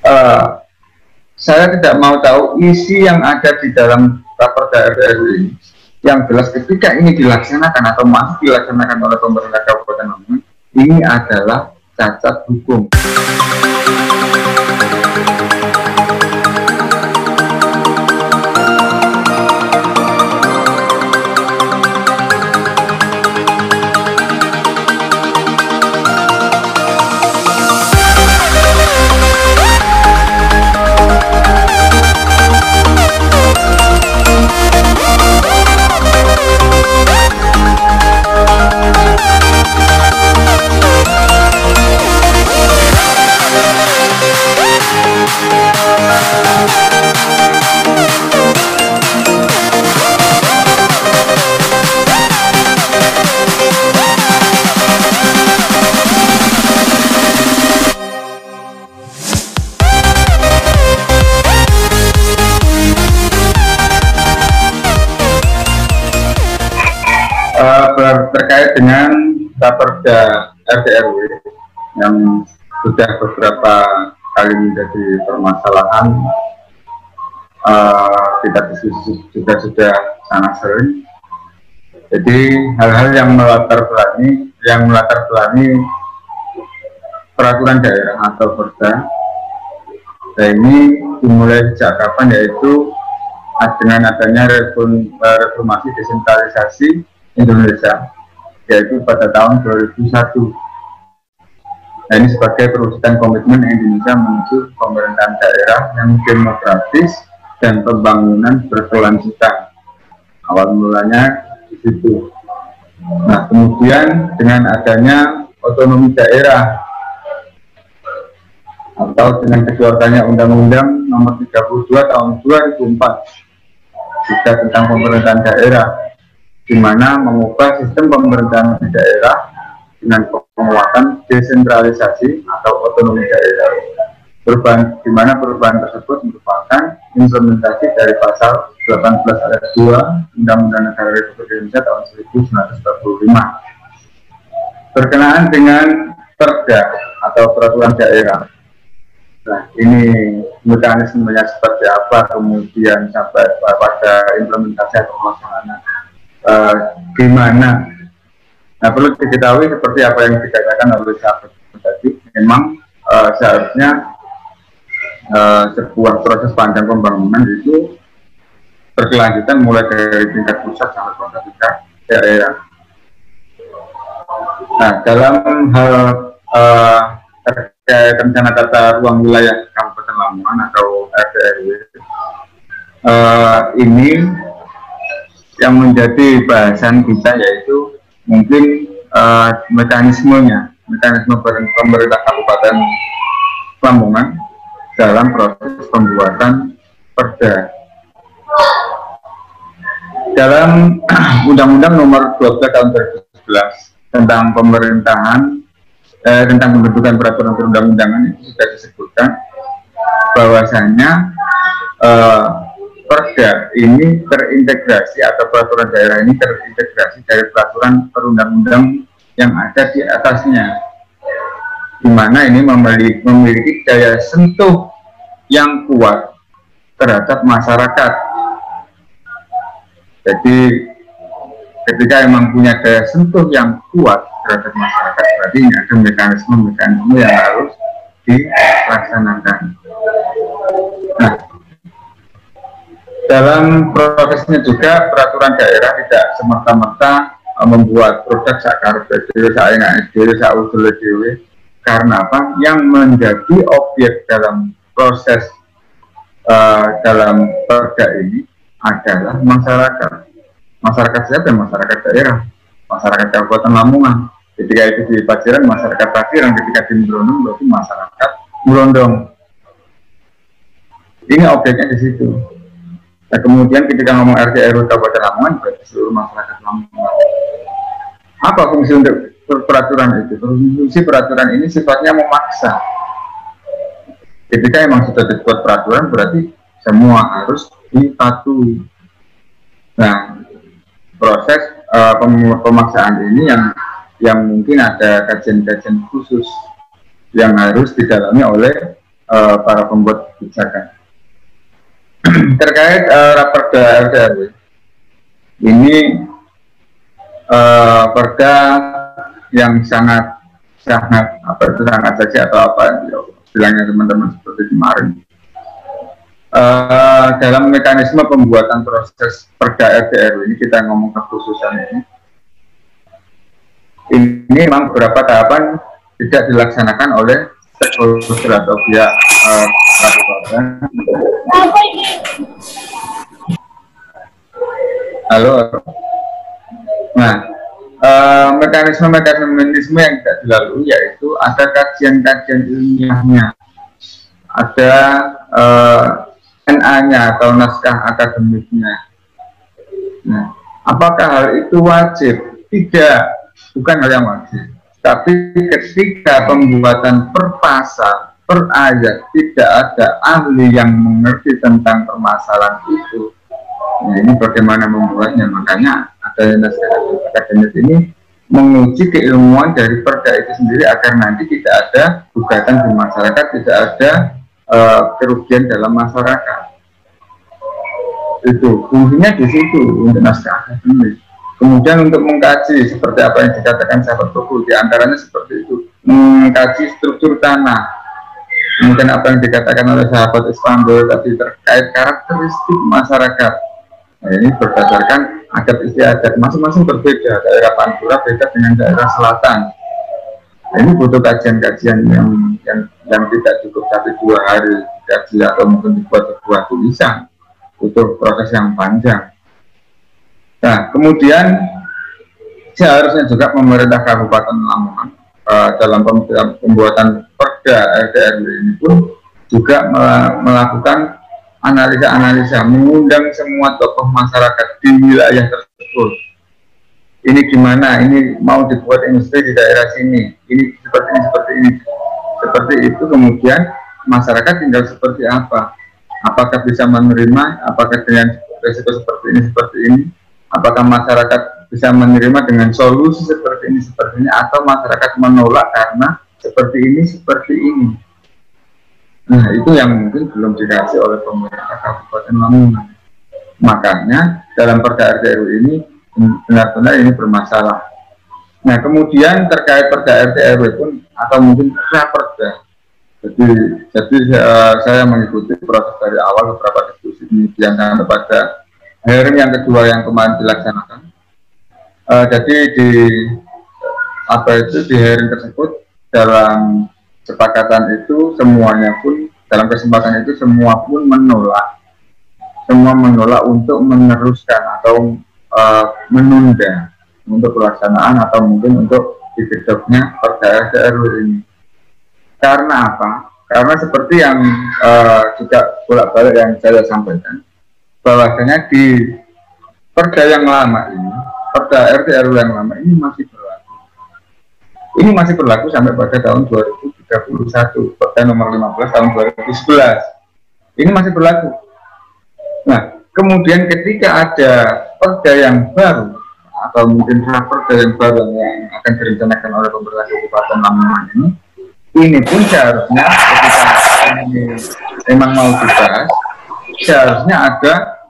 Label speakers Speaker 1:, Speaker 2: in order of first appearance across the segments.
Speaker 1: Eh, saya tidak mau tahu isi yang ada di dalam Raperda RW ini. Yang jelas ketika ini dilaksanakan atau masih dilaksanakan oleh pemerintah Kabupaten Lamongan, ini adalah cacat hukum. Terkait dengan Raperda RT RW yang sudah beberapa kali menjadi permasalahan, kita diskusi juga sudah sangat sering. Jadi hal-hal yang melatar belakangi peraturan daerah atau perda, nah ini dimulai sejak kapan, yaitu dengan adanya reformasi desentralisasi Indonesia, yaitu pada tahun 2001. Nah, ini sebagai perwujudan komitmen Indonesia menuju pemerintahan daerah yang demokratis dan pembangunan berkelanjutan. Awal mulanya di situ. Nah, kemudian dengan adanya otonomi daerah atau dengan dikeluarkannya Undang-Undang Nomor 32 Tahun 2004 juga tentang pemerintahan daerah, di mana mengubah sistem pemerintahan di daerah dengan penguatan desentralisasi atau otonomi daerah. Di mana perubahan tersebut merupakan implementasi dari pasal 18 ayat 2 Undang-Undang Negara Republik Indonesia tahun 1945 berkenaan dengan perda atau peraturan daerah. Nah, ini mekanismenya seperti apa, kemudian sampai pada implementasi atau pelaksanaan gimana. Nah, perlu diketahui seperti apa yang dikatakan oleh sahabat tadi, memang seharusnya sebuah proses panjang pembangunan itu berkelanjutan mulai dari tingkat pusat sampai pada tingkat daerah. Nah, dalam hal terkait rencana tata ruang wilayah Kabupaten Lamongan atau RDRW, ini yang menjadi bahasan kita yaitu mungkin mekanisme pemerintah Kabupaten Lamongan dalam proses pembuatan perda. Dalam Undang-Undang Nomor 12 Tahun 2011 tentang tentang pembentukan peraturan perundang-undangan itu sudah disebutkan bahwasanya perda ini terintegrasi atau peraturan daerah ini terintegrasi dari peraturan perundang-undang yang ada di atasnya, di mana ini memiliki daya sentuh yang kuat terhadap masyarakat. Jadi ketika emang punya daya sentuh yang kuat terhadap masyarakat, berarti ada mekanisme yang harus dilaksanakan. Nah, dalam prosesnya juga peraturan daerah tidak semerta-merta membuat produk sakar dewe, saenake dewe, saudele dewe. Karena apa? Yang menjadi objek dalam proses dalam perda ini adalah masyarakat. Masyarakat siapa? Masyarakat daerah, masyarakat Kabupaten Lamongan. Ketika itu di Paciran, masyarakat Paciran. Ketika di Brondong, berarti masyarakat Brondong. Ini objeknya di situ. Nah, kemudian ketika ngomong RT RW Kabupaten Lamongan, berarti seluruh masyarakat Lamongan. Apa fungsi untuk peraturan itu? Fungsi peraturan ini sifatnya memaksa. Ketika memang sudah dibuat peraturan, berarti semua harus dipatuhi. Nah, proses pemaksaan ini yang mungkin ada kajian-kajian khusus yang harus didalami oleh para pembuat kebijakan. Terkait Raperda RT/RW, ini perda yang sangat seksi atau apa bilangnya teman-teman seperti kemarin. Dalam mekanisme pembuatan proses perda RT/RW ini, kita ngomong kekhususan ini memang beberapa tahapan tidak dilaksanakan oleh stakeholder atau pihak kabupaten. Halo. Nah, mekanisme yang tidak dilalui yaitu ada kajian-kajian ilmiahnya, ada NA-nya atau naskah akademiknya. Nah, apakah hal itu wajib? Tidak, bukan hal yang wajib. Tapi ketika pembuatan per pasal, per ayat, tidak ada ahli yang mengerti tentang permasalahan itu, nah ini bagaimana membuatnya? Makanya adanya naskah akademik ini menguji keilmuan dari perda itu sendiri agar nanti tidak ada gugatan di masyarakat, tidak ada kerugian dalam masyarakat. Itu fungsinya di situ untuk naskah akademik. Kemudian untuk mengkaji seperti apa yang dikatakan sahabat Togul, diantaranya seperti itu, mengkaji struktur tanah. Kemudian apa yang dikatakan oleh sahabat Istanbul tadi terkait karakteristik masyarakat. Nah, ini berdasarkan adat istiadat masing-masing berbeda. Daerah Pantura beda dengan daerah selatan. Nah, ini butuh kajian-kajian yang tidak cukup 1-2 hari dikaji atau mungkin dibuat sebuah tulisan. Butuh proses yang panjang. Nah, kemudian seharusnya juga pemerintah Kabupaten Lamongan dalam pembuatan perda RT/RW ini pun juga melakukan analisa-analisa, mengundang semua tokoh masyarakat di wilayah tersebut. Ini gimana? Ini mau dibuat industri di daerah sini. Ini seperti itu. Kemudian masyarakat tinggal seperti apa? Apakah bisa menerima? Apakah dengan risiko seperti ini? Apakah masyarakat bisa menerima dengan solusi seperti ini, atau masyarakat menolak karena seperti ini. Nah, itu yang mungkin belum dikasih oleh pemerintah Kabupaten Lamongan. Makanya dalam perda RT/RW ini benar-benar ini bermasalah. Nah, kemudian terkait perda RT/RW pun atau mungkin raperda. Jadi saya mengikuti proses dari awal beberapa diskusi kemudian sampai pada hearing yang kedua yang kemarin dilaksanakan. Jadi di hearing tersebut dalam kesepakatan itu semua pun menolak untuk meneruskan atau menunda untuk pelaksanaan atau mungkin untuk digedoknya perda RT/RW ini. Karena apa? Karena seperti yang juga bolak-balik yang saya sampaikan, bahwasanya di perda yang lama ini, perda RT/RW yang lama ini masih berlaku. Ini masih berlaku sampai pada tahun 2031, perda nomor 15 tahun 2011. Ini masih berlaku. Nah, kemudian ketika ada perda yang baru atau mungkin perda yang baru yang akan direncanakan oleh pemerintah Kabupaten Lamongan ini pun seharusnya ketika ini memang mau dibahas, seharusnya ada,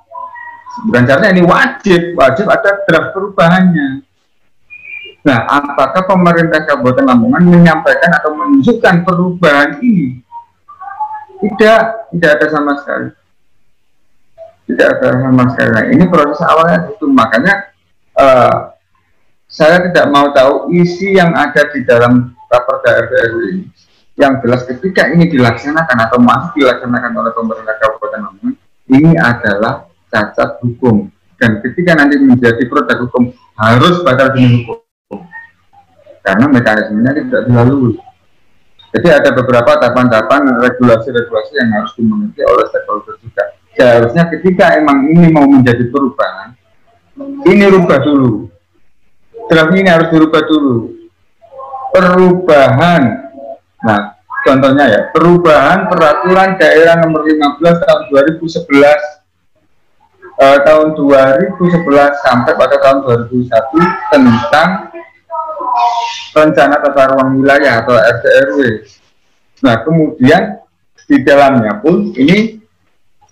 Speaker 1: bukan seharusnya ini wajib ada draft perubahannya. Nah, apakah pemerintah Kabupaten Lamongan menyampaikan atau menunjukkan perubahan ini? Tidak ada sama sekali. Nah, ini proses awalnya itu, makanya saya tidak mau tahu isi yang ada di dalam Raperda RT/RW ini. Yang jelas ketika ini dilaksanakan atau masih dilaksanakan oleh pemerintah Kabupaten Lamongan, ini adalah cacat hukum, dan ketika nanti menjadi produk hukum harus batal demi hukum karena mekanismenya tidak dilalui. Jadi ada beberapa tahapan-tahapan regulasi-regulasi yang harus dimengerti oleh stakeholder juga. Seharusnya ketika emang ini mau menjadi perubahan, ini rubah dulu, draft ini harus dirubah dulu. Perubahan, nah contohnya ya, perubahan peraturan daerah nomor 15 tahun 2011 sampai pada tahun 2001 tentang rencana tata ruang wilayah atau RT/RW. Nah, kemudian di dalamnya pun ini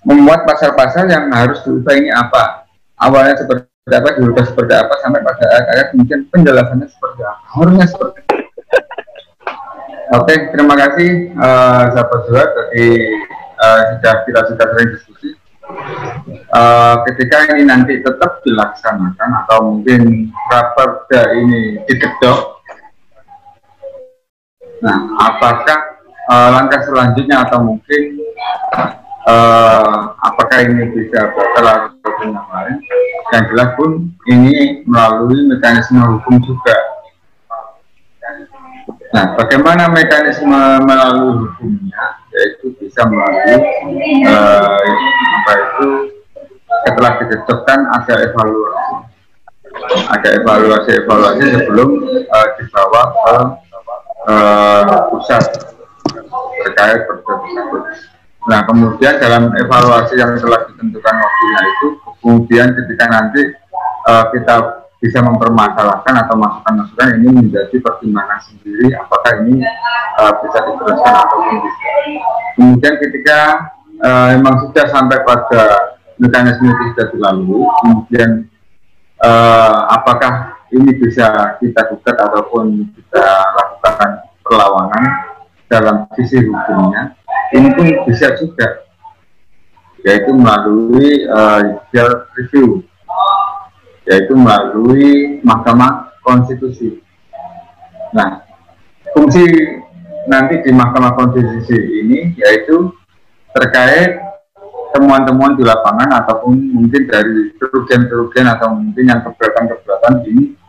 Speaker 1: memuat pasal-pasal yang harus diubah. Ini apa, awalnya seperti apa, diubah seperti apa, sampai pada akhirnya kemudian penjelasannya seperti apa, harusnya seperti itu. Oke, terima kasih sahabat Zuhad, jadi kita sudah sering diskusi. Ketika ini nanti tetap dilaksanakan atau mungkin raperda ini diketok, nah apakah langkah selanjutnya atau mungkin apakah ini bisa batal atau yang lain? Yang jelas pun ini melalui mekanisme hukum juga. Nah, bagaimana mekanisme melalui hukumnya? Yaitu bisa melalui apa itu, setelah diketukkan ada evaluasi sebelum dibawa ke pusat terkait perda tersebut. Nah, kemudian dalam evaluasi yang telah ditentukan waktunya itu, kemudian ketika nanti kita bisa mempermasalahkan atau masukan-masukan ini menjadi pertimbangan sendiri, apakah ini bisa diteruskan ataupun tidak. Kemudian ketika memang sudah sampai pada mekanisme itu sudah dilalui, kemudian apakah ini bisa kita gugat ataupun kita lakukan perlawanan dalam sisi hukumnya, ini pun bisa juga, yaitu melalui judicial review, yaitu melalui Mahkamah Konstitusi. Nah, fungsi nanti di Mahkamah Konstitusi ini yaitu terkait temuan-temuan di lapangan ataupun mungkin dari kerugian-kerugian atau mungkin yang keberatan-keberatan ini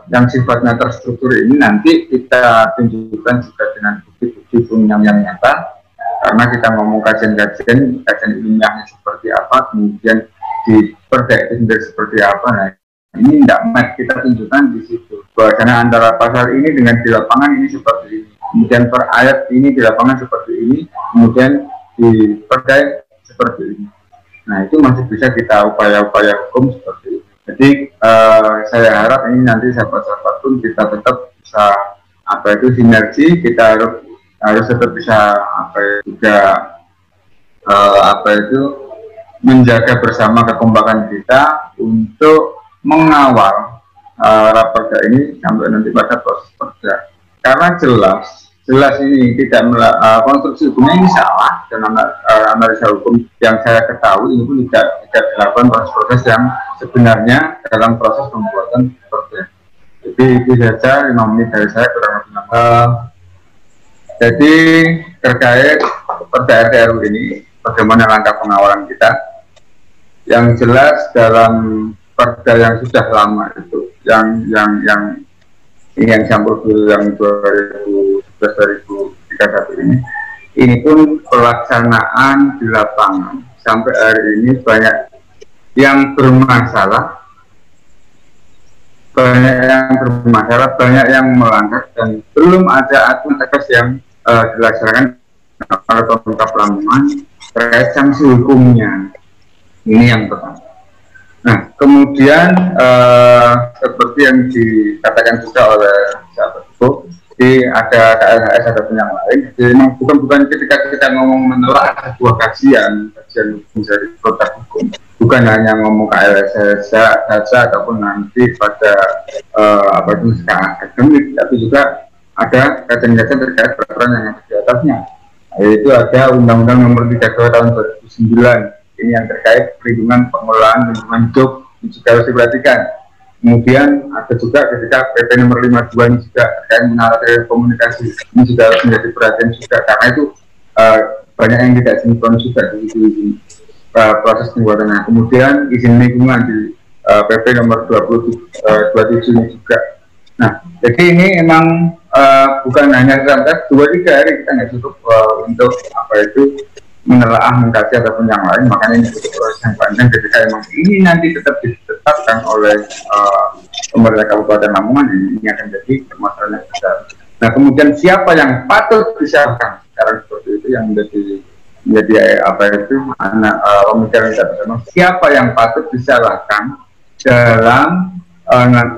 Speaker 1: yang sifatnya terstruktur ini nanti kita tunjukkan juga dengan bukti-bukti yang nyata, karena kita ngomong kajian ilmiahnya seperti apa, kemudian di perda itu sendiri seperti apa. Nah, ini tidak match, kita tunjukkan di situ bahwasanya antara pasal ini dengan di lapangan ini seperti ini, kemudian per ayat ini di lapangan seperti ini, kemudian di perda seperti ini. Nah, itu masih bisa kita upaya-upaya hukum seperti itu. Jadi saya harap ini nanti sahabat-sahabat pun kita tetap bisa apa itu sinergi, kita harus tetap bisa apa itu menjaga bersama kekompakan kita untuk mengawal raperda ini sampai nanti pada proses perda. Karena jelas ini tidak konstruksi hukumnya ini salah, dan analisa hukum yang saya ketahui ini pun tidak dilakukan proses-proses yang sebenarnya dalam proses pembuatan perda. Jadi itu saja 5 menit dari saya kurang lebih. Jadi terkait perda RDRU ini, bagaimana langkah pengawalan kita? Yang jelas dalam perda yang sudah lama itu, yang campur yang 2011-2031 ini pun pelaksanaan di lapangan sampai hari ini banyak yang bermasalah, banyak yang melanggar, dan belum ada aturan tegas yang dilaksanakan oleh pemerintah Lamongan terkait sanksi hukumnya. Ini yang pertama. Nah, kemudian seperti yang dikatakan juga oleh sahabat Ibu, jadi ada KLHS, ada pun yang lain. Jadi memang bukan ketika kita ngomong menolak sebuah kajian hukum dari produk hukum, bukan hanya ngomong KLHS saja ataupun nanti pada apa itu akademik, tapi juga ada kajian-kajian terkait peraturan yang ada di atasnya. Yaitu ada Undang-Undang Nomor 32 Tahun 2009. Ini yang terkait perlindungan pengelolaan lingkungan hidup, ini juga harus diperhatikan. Kemudian ada juga ketika PP nomor 52 ini juga terkait mengenai telekomunikasi, ini juga harus menjadi perhatian juga, karena itu banyak yang tidak sinkron juga di proses pembuatannya. Kemudian izin lingkungan di PP nomor 27 ini juga. Nah, jadi ini memang bukan hanya sampai 2-3 hari kita nggak cukup untuk apa itu menelaah, mengkaji ataupun yang lain. Makanya ini butuh proses yang panjang ketika memang ini nanti tetap ditetapkan oleh pemerintah Kabupaten Lamongan, ini akan jadi permasalahan yang besar. Nah, kemudian siapa yang patut disalahkan sekarang seperti itu yang menjadi apa itu pemikiran kita bersama, siapa yang patut disalahkan dalam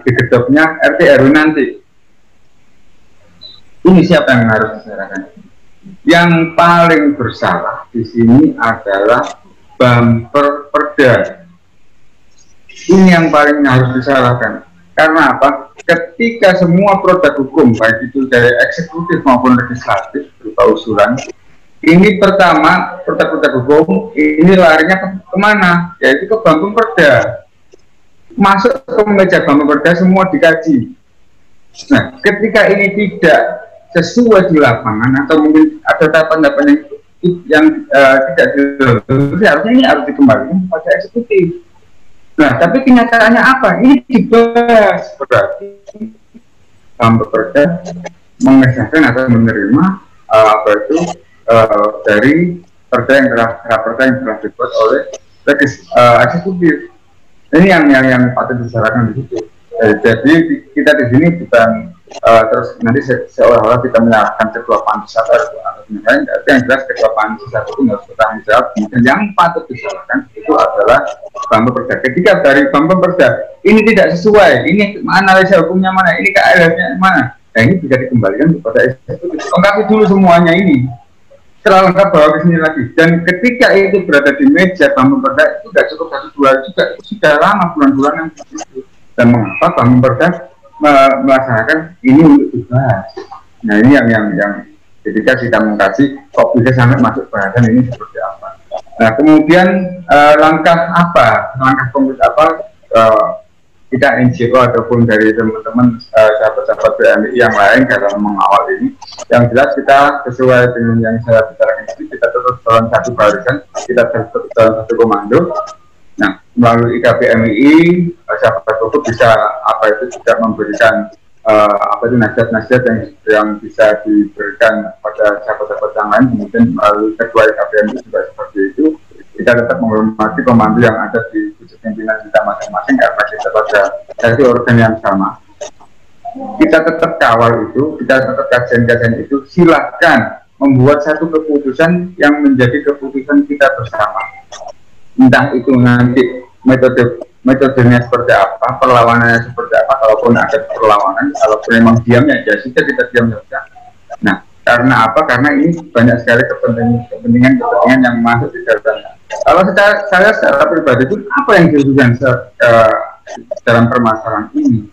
Speaker 1: digedoknya RDRU nanti, ini siapa yang harus disalahkan? Yang paling bersalah di sini adalah bumper perda. Ini yang paling harus disalahkan. Karena apa? Ketika semua produk hukum, baik itu dari eksekutif maupun legislatif, berupa usulan, ini pertama, produk-produk hukum, ini larinya kemana? Yaitu ke bumper perda. Masuk ke meja bumper perda, semua dikaji. Nah, ketika ini tidak sesuai di lapangan, atau mungkin ada tahapan-tahapan yang tidak dilalui, harusnya ini harus dikembalikan kepada eksekutif. Nah, tapi kenyataannya apa? Ini dibahas, berarti bekerja mengesahkan atau menerima apa itu dari perda yang telah dibuat oleh eksekutif. Ini yang patut disalahkan di situ. Jadi kita di sini bukan terus nanti seolah-olah kita menyalahkan ketua pansus atau lain, tapi yang jelas ketua pansus itu harus bertanggung jawab. Dan yang patut disalahkan itu adalah bumper perda. Ketika dari bumper perda ini tidak sesuai, ini analisa hukumnya mana, ini keadaannya mana, nah ini bisa dikembalikan kepada eksekutif. Lengkapi dulu semuanya ini. Setelah lengkap bawa ke sini lagi. Dan ketika itu berada di meja bumper perda itu tidak cukup 1-2 juga, itu sudah lama bulan-bulan yang begitu. Dan mengapa bumper perda melaksanakan ini untuk dibahas. Nah ini yang ketika kita mengkaji kok bisa sampai masuk bahasan ini seperti apa. Nah kemudian langkah konkret apa kita NGO ataupun dari teman-teman sahabat-sahabat BMI yang lain dalam mengawal ini, yang jelas kita sesuai dengan yang saya bicarakan ini, kita terus dalam satu barisan, kita terus dalam satu komando. Nah, melalui IKBMI, sahabat hukum bisa tidak memberikan nasihat-nasihat yang bisa diberikan pada sahabat-sahabat yang lain. Kemudian melalui ketua IKBMI juga seperti itu, kita tetap menghormati komando yang ada di pucuk pimpinan kita masing-masing karena kita pada dari organ yang sama. Kita tetap kawal itu, kita tetap kajian-kajian itu. Silahkan membuat satu keputusan yang menjadi keputusan kita bersama. Entah itu nanti metodenya seperti apa, perlawanannya seperti apa, kalaupun ada perlawanan, kalau memang diamnya ya sudah kita diam saja. Nah, karena apa? Karena ini banyak sekali kepentingan yang masuk di dalamnya. Kalau saya secara pribadi itu apa yang dirugikan dalam permasalahan ini?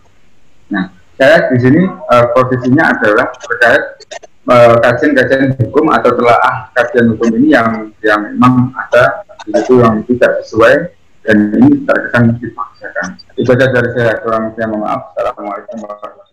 Speaker 1: Nah, saya di sini posisinya adalah terkait kajian-kajian hukum atau telaah kajian hukum ini yang memang ada itu yang tidak sesuai dan ini terkesan dipaksakan. Itu saja dari saya, kurang lebihnya mohon maaf. Assalamualaikum warahmatullahi wabarakatuh.